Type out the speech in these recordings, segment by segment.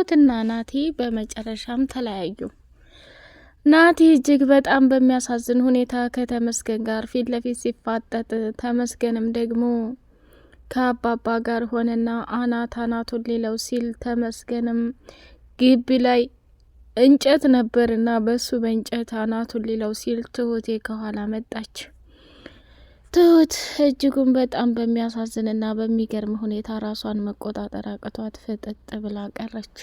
ትሁትና ናቲ በመጨረሻም ተለያዩ። ናቲ እጅግ በጣም በሚያሳዝን ሁኔታ ከተመስገን ጋር ፊት ለፊት ሲፋጠጥ፣ ተመስገንም ደግሞ ከአባባ ጋር ሆነና አናቱን ሊለው ሲል ተመስገንም ግቢ ላይ እንጨት ነበርና በሱ በእንጨት አናቱን ሊለው ሲል ትሁቴ ከኋላ መጣች። ትሁት እጅጉን በጣም በሚያሳዝንና በሚገርም ሁኔታ ራሷን መቆጣጠር አቅቷት ፍጥጥ ብላ ቀረች።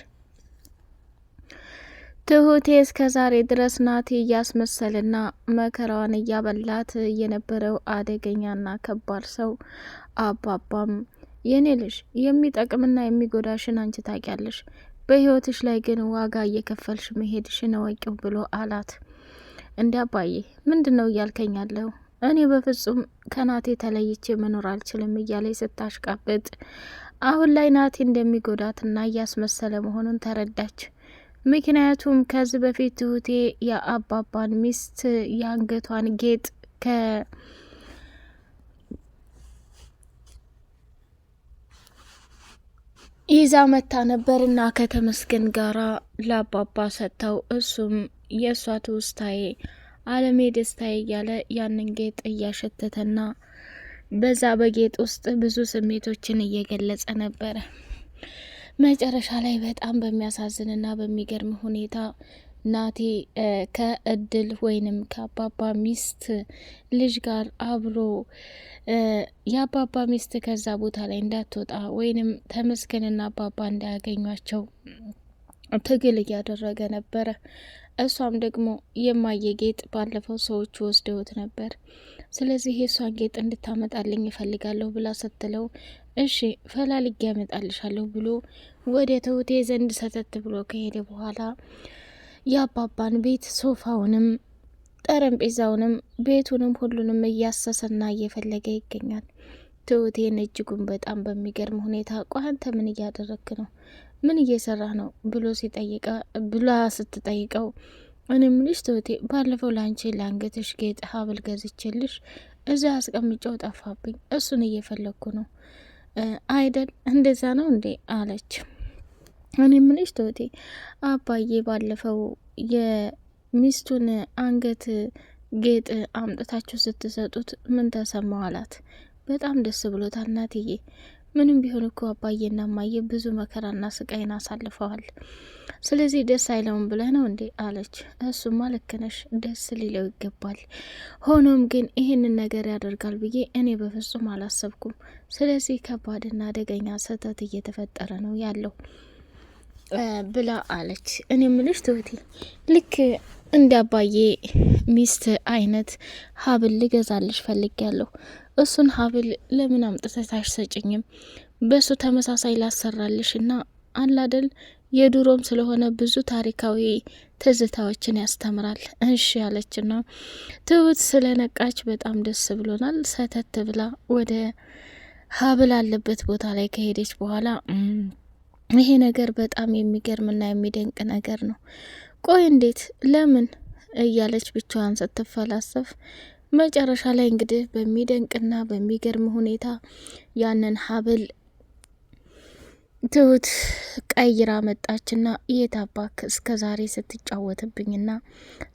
ትሁቴ እስከ ዛሬ ድረስ ናቲ እያስመሰልና መከራዋን እያበላት የነበረው አደገኛና ከባድ ሰው አባባም የኔ ልጅ የሚጠቅምና የሚጎዳሽን አንቺ ታውቂያለሽ፣ በህይወትሽ ላይ ግን ዋጋ እየከፈልሽ መሄድሽን እወቂው ብሎ አላት። እንዲ አባዬ ምንድን ነው እያልከኝ ያለው? እኔ በፍጹም ከናቴ ተለይቼ መኖር አልችልም እያለች ስታሽቃብጥ፣ አሁን ላይ ናቴ እንደሚጎዳትና እያስመሰለ መሆኑን ተረዳች። ምክንያቱም ከዚህ በፊት ትሁቴ የአባባን ሚስት የአንገቷን ጌጥ ይዛ መታ ነበርና ከተመስገን ጋራ ለአባባ ሰጥተው፣ እሱም የእሷ ትውስታዬ አለሜ ደስታዬ እያለ ያንን ጌጥ እያሸተተና በዛ በጌጥ ውስጥ ብዙ ስሜቶችን እየገለጸ ነበረ። መጨረሻ ላይ በጣም በሚያሳዝንና በሚገርም ሁኔታ ናቲ ከእድል ወይንም ከአባባ ሚስት ልጅ ጋር አብሮ የአባባ ሚስት ከዛ ቦታ ላይ እንዳትወጣ ወይንም ተመስገንና አባባ እንዳያገኟቸው ትግል እያደረገ ነበረ። እሷም ደግሞ የማየ ጌጥ ባለፈው ሰዎቹ ወስደውት ነበር፣ ስለዚህ የእሷን ጌጥ እንድታመጣልኝ ይፈልጋለሁ ብላ ስትለው እሺ ፈላልጌ ያመጣልሻለሁ ብሎ ወደ ትሁቴ ዘንድ ሰተት ብሎ ከሄደ በኋላ የአባባን ቤት ሶፋውንም ጠረጴዛውንም ቤቱንም ሁሉንም እያሰሰና እየፈለገ ይገኛል። ትሁቴን እጅጉን በጣም በሚገርም ሁኔታ ቆይ አንተ ምን እያደረክ ነው? ምን እየሰራህ ነው? ብላ ስትጠይቀው እኔ ምንሽ ትሁቴ ባለፈው ላንቺ ለአንገትሽ ጌጥ ሀብል ገዝቼልሽ እዚያ አስቀምጨው ጠፋብኝ፣ እሱን እየፈለግኩ ነው አይደል? እንደዛ ነው እንዴ አለች። እኔ ምንሽ ትሁቴ አባዬ ባለፈው የሚስቱን አንገት ጌጥ አምጥታችሁ ስትሰጡት ምን ተሰማው አላት። በጣም ደስ ብሎታል እናትዬ፣ ምንም ቢሆን እኮ አባዬና እማዬ ብዙ መከራና ስቃይን አሳልፈዋል፣ ስለዚህ ደስ አይለውም ብለህ ነው እንዴ አለች። እሱማ ልክ ነሽ፣ ደስ ሊለው ይገባል። ሆኖም ግን ይህንን ነገር ያደርጋል ብዬ እኔ በፍጹም አላሰብኩም። ስለዚህ ከባድና አደገኛ ስህተት እየተፈጠረ ነው ያለው ብላ አለች። እኔ ምልሽ ትሁቴ ልክ እንደ አባዬ ሚስት አይነት ሀብል ልገዛልሽ ፈልጊያለሁ። እሱን ሀብል ለምን አምጥተሽ አትሰጭኝም? በሱ ተመሳሳይ ላሰራልሽ እና አላደል የድሮም ስለሆነ ብዙ ታሪካዊ ትዝታዎችን ያስተምራል። እሺ ያለችና ትሁት ስለነቃች በጣም ደስ ብሎናል። ሰተት ብላ ወደ ሀብል አለበት ቦታ ላይ ከሄደች በኋላ ይሄ ነገር በጣም የሚገርምና የሚደንቅ ነገር ነው። ቆይ እንዴት ለምን እያለች ብቻዋን ስትፈላሰፍ መጨረሻ ላይ እንግዲህ በሚደንቅና በሚገርም ሁኔታ ያንን ሀብል ትሁት ቀይራ መጣችና የታባክ እስከ ዛሬ ስትጫወትብኝና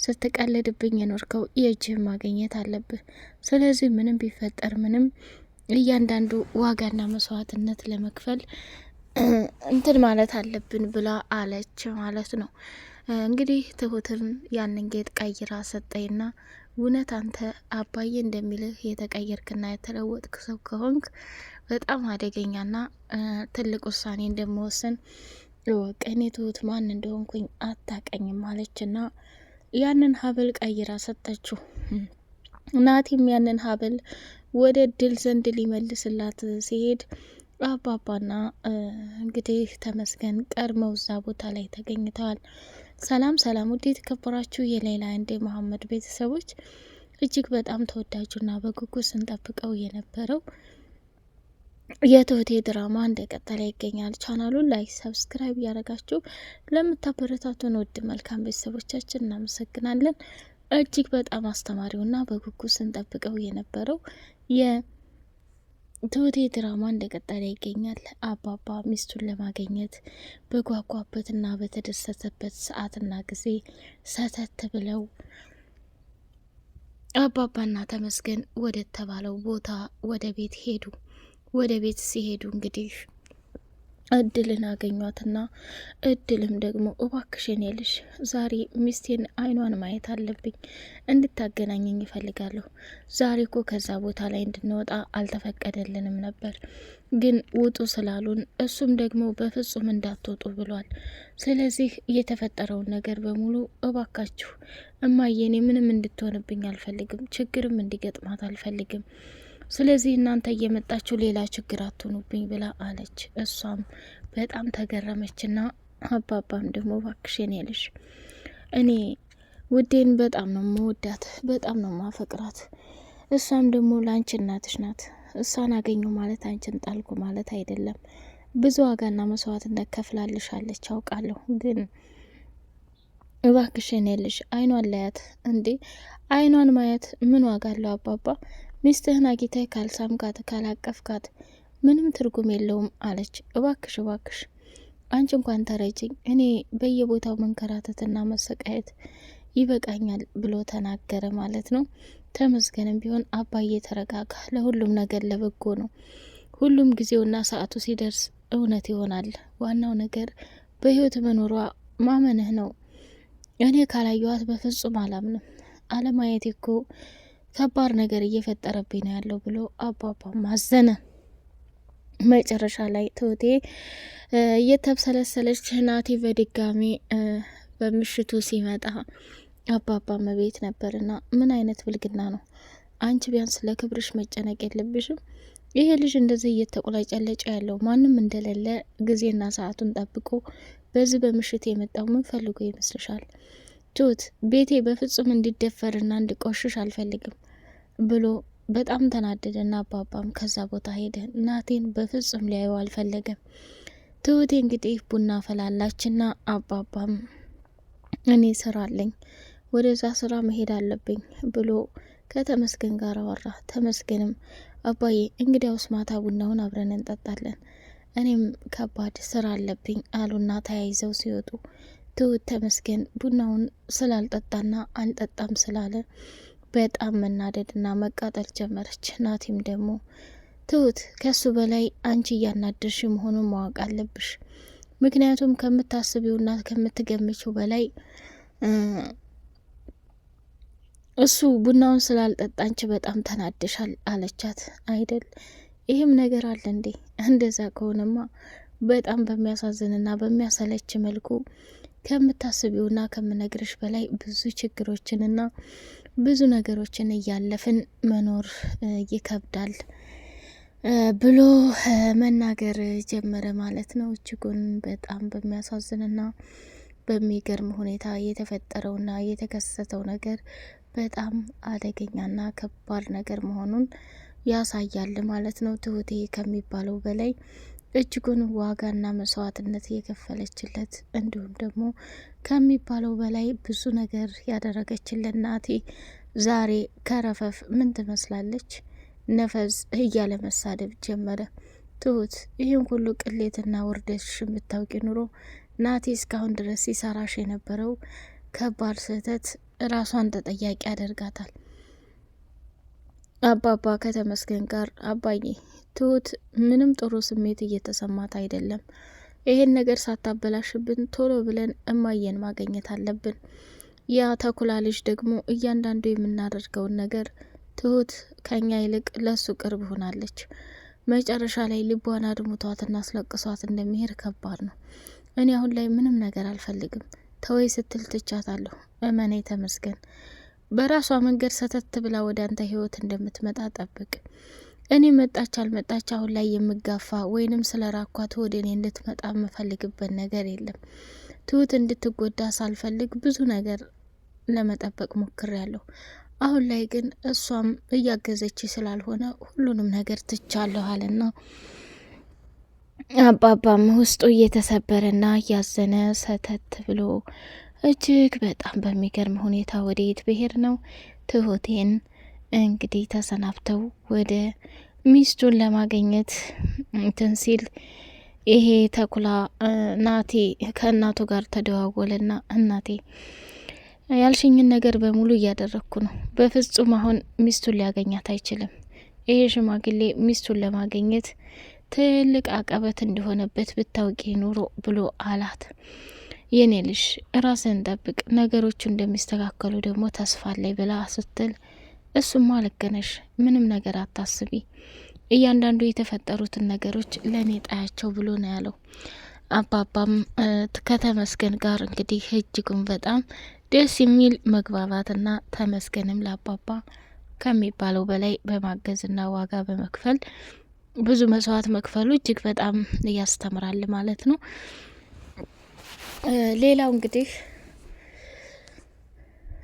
ስትቀልድብኝ የኖርከው የእጅህ ማግኘት አለብህ። ስለዚህ ምንም ቢፈጠር ምንም እያንዳንዱ ዋጋና መስዋዕትነት ለመክፈል እንትን ማለት አለብን ብላ አለች ማለት ነው። እንግዲህ ትሁትም ያንን ጌጥ ቀይራ ሰጠይና እውነት አንተ አባዬ እንደሚልህ የተቀየርክና የተለወጥክ ሰው ከሆንክ በጣም አደገኛና ትልቅ ውሳኔ እንደምወስን እወቅ። እኔ ትሁት ማን እንደሆንኩኝ አታቀኝም አለችና ያንን ሀብል ቀይራ ሰጠችው። ናቲም ያንን ሀብል ወደ ድል ዘንድ ሊመልስላት ሲሄድ አባባና እንግዲህ ተመስገን ቀድመው እዛ ቦታ ላይ ተገኝተዋል። ሰላም ሰላም፣ ውድ የተከበራችሁ የሌላ እንዴ መሐመድ ቤተሰቦች፣ እጅግ በጣም ተወዳጁና በጉጉት ስንጠብቀው የነበረው የትሁቴ ድራማ እንደቀጠለ ይገኛል። ቻናሉን ላይክ፣ ሰብስክራይብ እያደረጋችሁ ለምታበረታቱን ውድ መልካም ቤተሰቦቻችን እናመሰግናለን። እጅግ በጣም አስተማሪውና በጉጉት ስንጠብቀው የነበረው ትሁቴ ድራማ እንደቀጠለ ይገኛል። አባባ ሚስቱን ለማግኘት በጓጓበትና በተደሰተበት ሰዓትና ጊዜ ሰተት ብለው አባባና ተመስገን ወደ ተባለው ቦታ ወደ ቤት ሄዱ። ወደ ቤት ሲሄዱ እንግዲህ እድልን አገኟትና እድልም ደግሞ እባክሽን የልሽ ዛሬ ሚስቴን አይኗን ማየት አለብኝ፣ እንድታገናኘኝ ይፈልጋለሁ። ዛሬ እኮ ከዛ ቦታ ላይ እንድንወጣ አልተፈቀደልንም ነበር፣ ግን ውጡ ስላሉን እሱም ደግሞ በፍጹም እንዳትወጡ ብሏል። ስለዚህ የተፈጠረውን ነገር በሙሉ እባካችሁ እማዬኔ ምንም እንድትሆንብኝ አልፈልግም፣ ችግርም እንዲገጥማት አልፈልግም። ስለዚህ እናንተ እየመጣችሁ ሌላ ችግር አትሆኑብኝ ብላ አለች። እሷም በጣም ተገረመችና አባባም ደግሞ እባክሽን የልሽ እኔ ውዴን በጣም ነው መወዳት፣ በጣም ነው ማፈቅራት። እሷም ደግሞ ለአንቺ እናትሽ ናት። እሷን አገኘሁ ማለት አንቺን ጣልኩ ማለት አይደለም። ብዙ ዋጋና መስዋዕትነት ከፍላልሻለች አውቃለሁ። ግን እባክሽን የልሽ አይኗን ላያት። እንዴ አይኗን ማየት ምን ዋጋ አለው አባባ? ሚስትህን አግኝተህ ካልሳምካት ካላቀፍካት ምንም ትርጉም የለውም አለች። እባክሽ እባክሽ አንቺ እንኳን ተረጅኝ፣ እኔ በየቦታው መንከራተትና መሰቃየት ይበቃኛል ብሎ ተናገረ ማለት ነው። ተመስገንም ቢሆን አባዬ ተረጋጋ፣ ለሁሉም ነገር ለበጎ ነው። ሁሉም ጊዜውና ሰዓቱ ሲደርስ እውነት ይሆናል። ዋናው ነገር በህይወት መኖሯ ማመንህ ነው። እኔ ካላየዋት በፍጹም አላምንም። አለማየት እኮ ከባድ ነገር እየፈጠረብኝ ነው ያለው ብሎ አባባ ማዘነ። መጨረሻ ላይ ትሁቴ እየተብሰለሰለች ናቲ በድጋሚ በምሽቱ ሲመጣ አባባ መቤት ነበርና ምን አይነት ብልግና ነው? አንቺ ቢያንስ ለክብርሽ መጨነቅ የለብሽም? ይሄ ልጅ እንደዚህ እየተቆላጨለጨ ያለው ማንም እንደሌለ ጊዜና ሰዓቱን ጠብቆ በዚህ በምሽት የመጣው ምን ፈልጎ ይመስልሻል? ትሁት ቤቴ በፍጹም እንዲደፈርና እንዲቆሽሽ አልፈልግም ብሎ በጣም ተናደደና አባባም ከዛ ቦታ ሄደ። ናቴን በፍጹም ሊያየው አልፈለገም። ትሁቴ እንግዲህ ቡና ፈላላችና አባባም እኔ ስራ አለኝ ወደዛ ስራ መሄድ አለብኝ ብሎ ከተመስገን ጋር አወራ። ተመስገንም አባዬ እንግዲያውስ ማታ ቡናውን አብረን እንጠጣለን፣ እኔም ከባድ ስራ አለብኝ አሉና ተያይዘው ሲወጡ ትሁት ተመስገን ቡናውን ስላልጠጣና አልጠጣም ስላለ በጣም መናደድና መቃጠል ጀመረች። ናቲም ደግሞ ትሁት ከሱ በላይ አንቺ እያናደርሽ መሆኑን ማወቅ አለብሽ፣ ምክንያቱም ከምታስቢውና ከምትገምችው በላይ እሱ ቡናውን ስላልጠጣ አንቺ በጣም ተናደሻል አለቻት። አይደል ይህም ነገር አለ እንዴ? እንደዛ ከሆነማ በጣም በሚያሳዝንና በሚያሰለች መልኩ ከምታስቢውና ከምነግርሽ በላይ ብዙ ችግሮችንና ብዙ ነገሮችን እያለፍን መኖር ይከብዳል ብሎ መናገር ጀመረ ማለት ነው። እጅጉን በጣም በሚያሳዝንና በሚገርም ሁኔታ የተፈጠረውና የተከሰተው ነገር በጣም አደገኛና ከባድ ነገር መሆኑን ያሳያል ማለት ነው። ትሁቴ ከሚባለው በላይ እጅጉን ዋጋና መስዋዕትነት የከፈለችለት እንዲሁም ደግሞ ከሚባለው በላይ ብዙ ነገር ያደረገችለት ናቲ ዛሬ ከረፈፍ ምን ትመስላለች? ነፈዝ እያለ መሳደብ ጀመረ። ትሁት ይህን ሁሉ ቅሌትና ውርደትሽ ብታውቂ ኑሮ ናቲ እስካሁን ድረስ ሲሰራሽ የነበረው ከባድ ስህተት ራሷን ተጠያቂ ያደርጋታል። አባባ ከተመስገን ጋር አባዬ ትሁት ምንም ጥሩ ስሜት እየተሰማት አይደለም፣ ይሄን ነገር ሳታበላሽብን ቶሎ ብለን እማየን ማግኘት አለብን። ያ ተኩላ ልጅ ደግሞ እያንዳንዱ የምናደርገውን ነገር ትሁት ከኛ ይልቅ ለሱ ቅርብ ሆናለች። መጨረሻ ላይ ልቧን አድሙቷትና አስለቅሷት እንደሚሄድ ከባድ ነው። እኔ አሁን ላይ ምንም ነገር አልፈልግም፣ ተወይ ስትል ትቻታለሁ። እመኔ ተመስገን በራሷ መንገድ ሰተት ብላ ወደ አንተ ህይወት እንደምትመጣ ጠብቅ። እኔ መጣች አልመጣች አሁን ላይ የምጋፋ ወይንም ስለ ራኳት ወደ እኔ እንድትመጣ የምፈልግበት ነገር የለም። ትሁት እንድትጎዳ ሳልፈልግ ብዙ ነገር ለመጠበቅ ሞክሬያለሁ። አሁን ላይ ግን እሷም እያገዘች ስላልሆነ ሁሉንም ነገር ትቻለሁ አለና አባባም ውስጡ እየተሰበረና እያዘነ ሰተት ብሎ እጅግ በጣም በሚገርም ሁኔታ ወደ የት ብሄር ነው ትሁቴን እንግዲህ ተሰናብተው ወደ ሚስቱን ለማግኘት እንትን ሲል ይሄ ተኩላ ናቲ ከእናቱ ጋር ተደዋወለና እናቴ ያልሽኝን ነገር በሙሉ እያደረግኩ ነው። በፍጹም አሁን ሚስቱን ሊያገኛት አይችልም። ይሄ ሽማግሌ ሚስቱን ለማግኘት ትልቅ አቀበት እንደሆነበት ብታውቂ ኑሮ ብሎ አላት። የኔ ልጅ ራስን ጠብቅ፣ ነገሮቹ እንደሚስተካከሉ ደግሞ ተስፋ አለኝ ብላ ስትል እሱማ ልክ ነሽ፣ ምንም ነገር አታስቢ፣ እያንዳንዱ የተፈጠሩትን ነገሮች ለእኔ ጣያቸው ብሎ ነው ያለው። አባባም ከተመስገን ጋር እንግዲህ እጅጉን በጣም ደስ የሚል መግባባትና ተመስገንም ለአባባ ከሚባለው በላይ በማገዝና ዋጋ በመክፈል ብዙ መስዋዕት መክፈሉ እጅግ በጣም ያስተምራል ማለት ነው። ሌላው እንግዲህ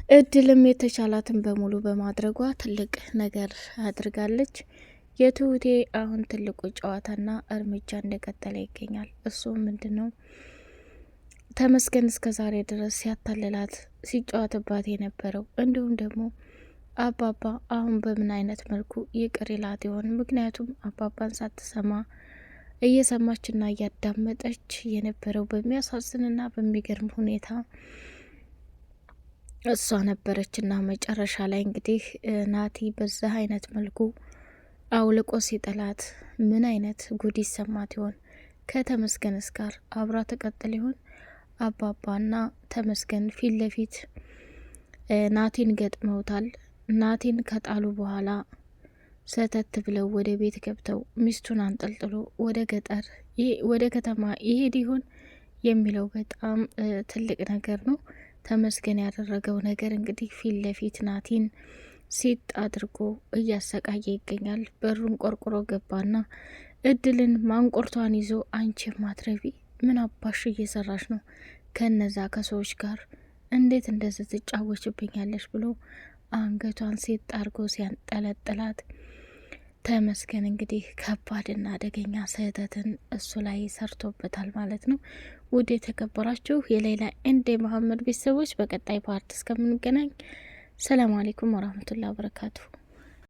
እድልም የተቻላትን በሙሉ በማድረጓ ትልቅ ነገር አድርጋለች። የትሁቴ አሁን ትልቁ ጨዋታና እርምጃ እንደቀጠለ ይገኛል። እሱ ምንድን ነው? ተመስገን እስከ ዛሬ ድረስ ሲያታልላት ሲጫወትባት የነበረው እንዲሁም ደግሞ አባባ አሁን በምን አይነት መልኩ ይቅር ይላት ይሆን? ምክንያቱም አባባን ሳትሰማ እየሰማችና እያዳመጠች የነበረው በሚያሳዝንና በሚገርም ሁኔታ እሷ ነበረችና መጨረሻ ላይ እንግዲህ ናቲ በዛ አይነት መልኩ አውልቆ ሲጥላት ምን አይነት ጉድ ይሰማት ይሆን? ከተመስገንስ ጋር አብራ ተቀጥል ይሆን? አባባና ተመስገን ፊት ለፊት ናቲን ገጥመውታል። ናቲን ከጣሉ በኋላ ሰተት ብለው ወደ ቤት ገብተው ሚስቱን አንጠልጥሎ ወደ ገጠር ወደ ከተማ ይሄድ ይሆን የሚለው በጣም ትልቅ ነገር ነው። ተመስገን ያደረገው ነገር እንግዲህ ፊት ለፊት ናቲን ሲጥ አድርጎ እያሰቃየ ይገኛል። በሩን ቆርቁሮ ገባና እድልን ማንቁርቷን ይዞ አንቺ ማትረቢ ምን አባሽ እየሰራሽ ነው? ከነዛ ከሰዎች ጋር እንዴት እንደዚህ ትጫወችብኛለሽ? ብሎ አንገቷን ሲጥ አድርጎ ሲያንጠለጥላት ተመስገን እንግዲህ ከባድና አደገኛ ስህተትን እሱ ላይ ሰርቶበታል ማለት ነው። ውድ የተከበራችሁ የሌላ ኤንድ መሐመድ ቤተሰቦች በቀጣይ ፓርት እስከምንገናኝ ሰላም አለይኩም ወራህመቱላሂ ወበረካቱሁ።